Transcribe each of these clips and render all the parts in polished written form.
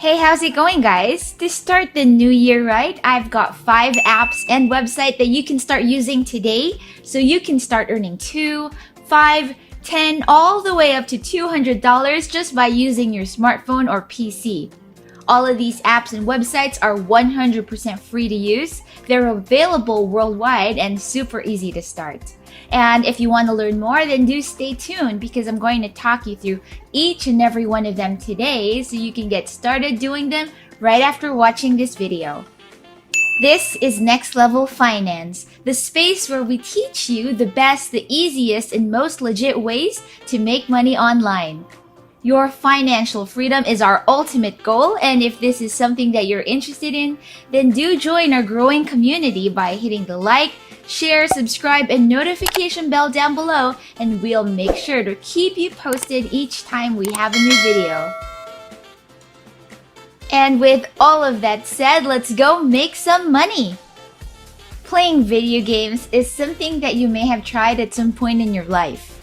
Hey, how's it going, guys? To start the new year right, I've got 5 apps and websites that you can start using today so you can start earning $2, $5, $10, all the way up to $200 just by using your smartphone or PC. All of these apps and websites are 100% free to use. They're available worldwide and super easy to start. And if you want to learn more, then do stay tuned because I'm going to talk you through each and every one of them today so you can get started doing them right after watching this video. This is Next Level Finance, the space where we teach you the best, the easiest, and most legit ways to make money online. Your financial freedom is our ultimate goal, and if this is something that you're interested in, then do join our growing community by hitting the like, share, subscribe, and notification bell down below, and we'll make sure to keep you posted each time we have a new video. And with all of that said, let's go make some money! Playing video games is something that you may have tried at some point in your life.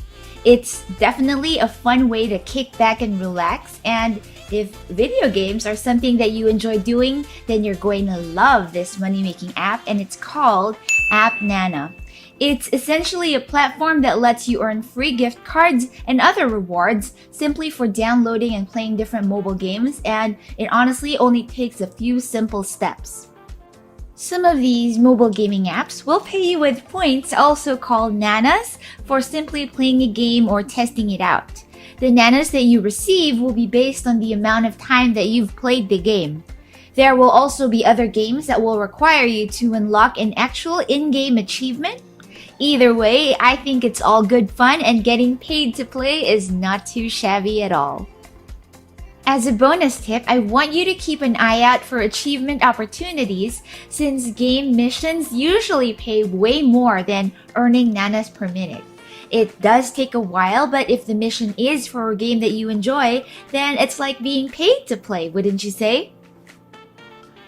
It's definitely a fun way to kick back and relax, and if video games are something that you enjoy doing, then you're going to love this money-making app, and it's called Appnana. It's essentially a platform that lets you earn free gift cards and other rewards simply for downloading and playing different mobile games, and it honestly only takes a few simple steps. Some of these mobile gaming apps will pay you with points, also called nanas, for simply playing a game or testing it out. The nanas that you receive will be based on the amount of time that you've played the game. There will also be other games that will require you to unlock an actual in-game achievement. Either way, I think it's all good fun, and getting paid to play is not too shabby at all. As a bonus tip, I want you to keep an eye out for achievement opportunities since game missions usually pay way more than earning nanas per minute. It does take a while, but if the mission is for a game that you enjoy, then it's like being paid to play, wouldn't you say?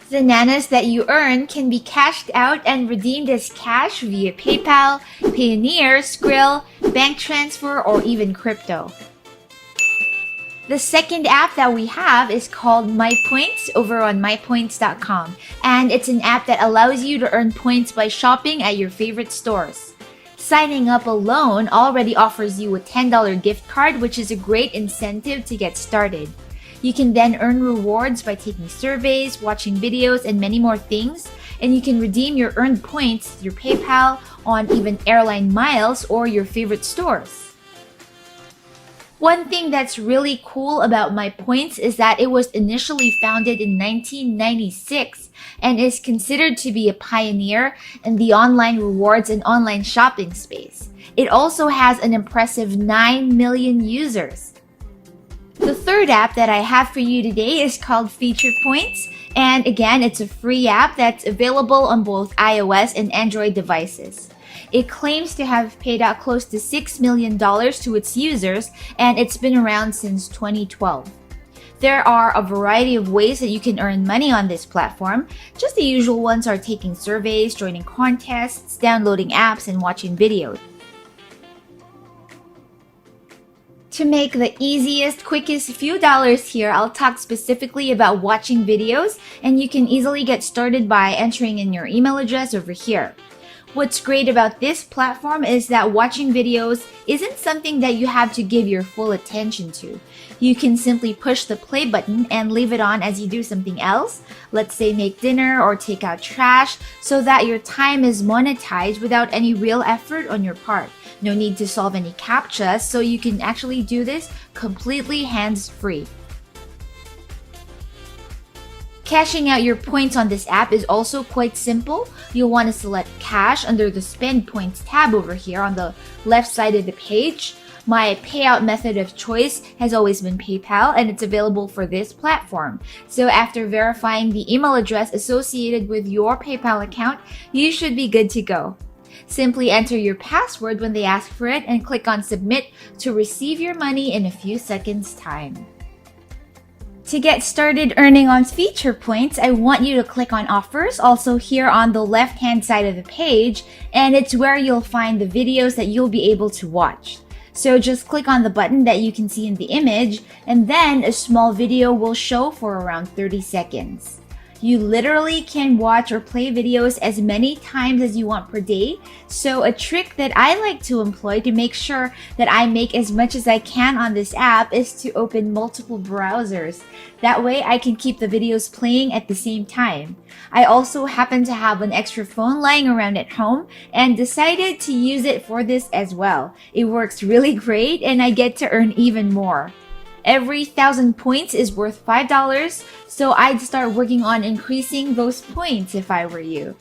The nanas that you earn can be cashed out and redeemed as cash via PayPal, Payoneer, Skrill, bank transfer, or even crypto. The second app that we have is called Mypoints over on mypoints.com, and it's an app that allows you to earn points by shopping at your favorite stores. Signing up alone already offers you a $10 gift card, which is a great incentive to get started. You can then earn rewards by taking surveys, watching videos, and many more things, and you can redeem your earned points through PayPal, on even airline miles, or your favorite stores. One thing that's really cool about Mypoints is that it was initially founded in 1996 and is considered to be a pioneer in the online rewards and online shopping space. It also has an impressive 9 million users. The third app that I have for you today is called Feature Points, and again, it's a free app that's available on both iOS and Android devices. It claims to have paid out close to $6 million to its users, and it's been around since 2012. There are a variety of ways that you can earn money on this platform. Just the usual ones are taking surveys, joining contests, downloading apps, and watching videos. To make the easiest, quickest few dollars here, I'll talk specifically about watching videos, and you can easily get started by entering in your email address over here. What's great about this platform is that watching videos isn't something that you have to give your full attention to. You can simply push the play button and leave it on as you do something else, let's say make dinner or take out trash, so that your time is monetized without any real effort on your part. No need to solve any CAPTCHAs, so you can actually do this completely hands-free. Cashing out your points on this app is also quite simple. You'll want to select Cash under the Spend Points tab over here on the left side of the page. My payout method of choice has always been PayPal, and it's available for this platform. So after verifying the email address associated with your PayPal account, you should be good to go. Simply enter your password when they ask for it and click on Submit to receive your money in a few seconds' time. To get started earning on Feature Points, I want you to click on Offers, also here on the left-hand side of the page, and it's where you'll find the videos that you'll be able to watch. So just click on the button that you can see in the image, and then a small video will show for around 30 seconds. You literally can watch or play videos as many times as you want per day. So a trick that I like to employ to make sure that I make as much as I can on this app is to open multiple browsers. That way I can keep the videos playing at the same time. I also happen to have an extra phone lying around at home and decided to use it for this as well. It works really great and I get to earn even more. Every 1,000 points is worth $5, so I'd start working on increasing those points if I were you.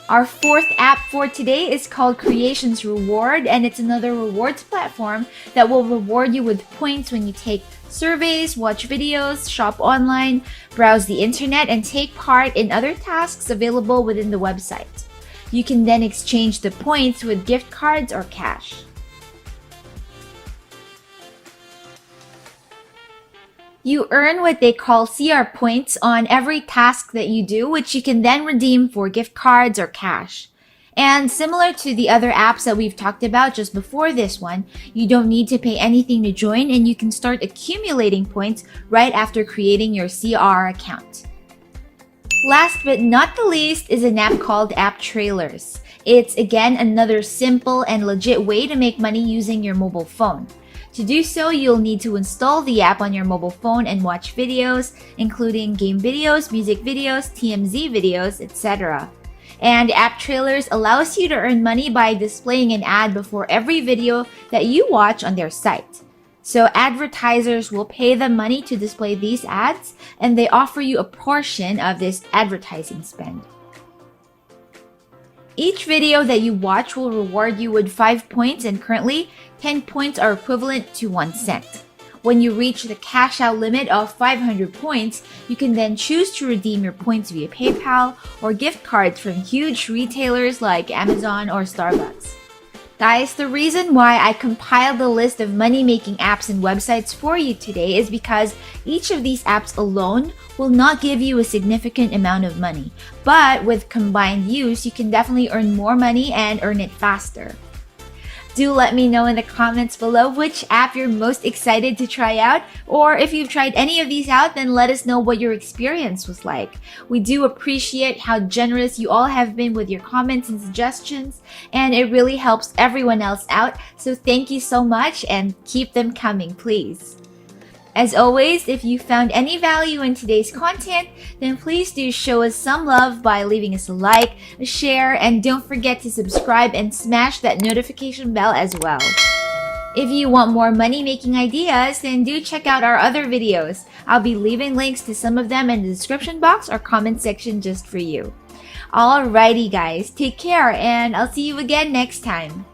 Our fourth app for today is called Creations Reward, and it's another rewards platform that will reward you with points when you take surveys, watch videos, shop online, browse the internet, and take part in other tasks available within the website. You can then exchange the points with gift cards or cash. You earn what they call CR points on every task that you do, which you can then redeem for gift cards or cash. And similar to the other apps that we've talked about just before this one, you don't need to pay anything to join and you can start accumulating points right after creating your CR account. Last but not the least is an app called App Trailers. It's again another simple and legit way to make money using your mobile phone. To do so, you'll need to install the app on your mobile phone and watch videos, including game videos, music videos, TMZ videos, etc. And App Trailers allows you to earn money by displaying an ad before every video that you watch on their site. So advertisers will pay them money to display these ads, and they offer you a portion of this advertising spend. Each video that you watch will reward you with 5 points, and currently 10 points are equivalent to 1 cent. When you reach the cash out limit of 500 points, you can then choose to redeem your points via PayPal or gift cards from huge retailers like Amazon or Starbucks. Guys, the reason why I compiled the list of money-making apps and websites for you today is because each of these apps alone will not give you a significant amount of money. But with combined use, you can definitely earn more money and earn it faster. Do let me know in the comments below which app you're most excited to try out, or if you've tried any of these out, then let us know what your experience was like. We do appreciate how generous you all have been with your comments and suggestions, and it really helps everyone else out, so thank you so much and keep them coming, please. As always, if you found any value in today's content, then please do show us some love by leaving us a like, a share, and don't forget to subscribe and smash that notification bell as well. If you want more money-making ideas, then do check out our other videos. I'll be leaving links to some of them in the description box or comment section just for you. Alrighty guys, take care and I'll see you again next time.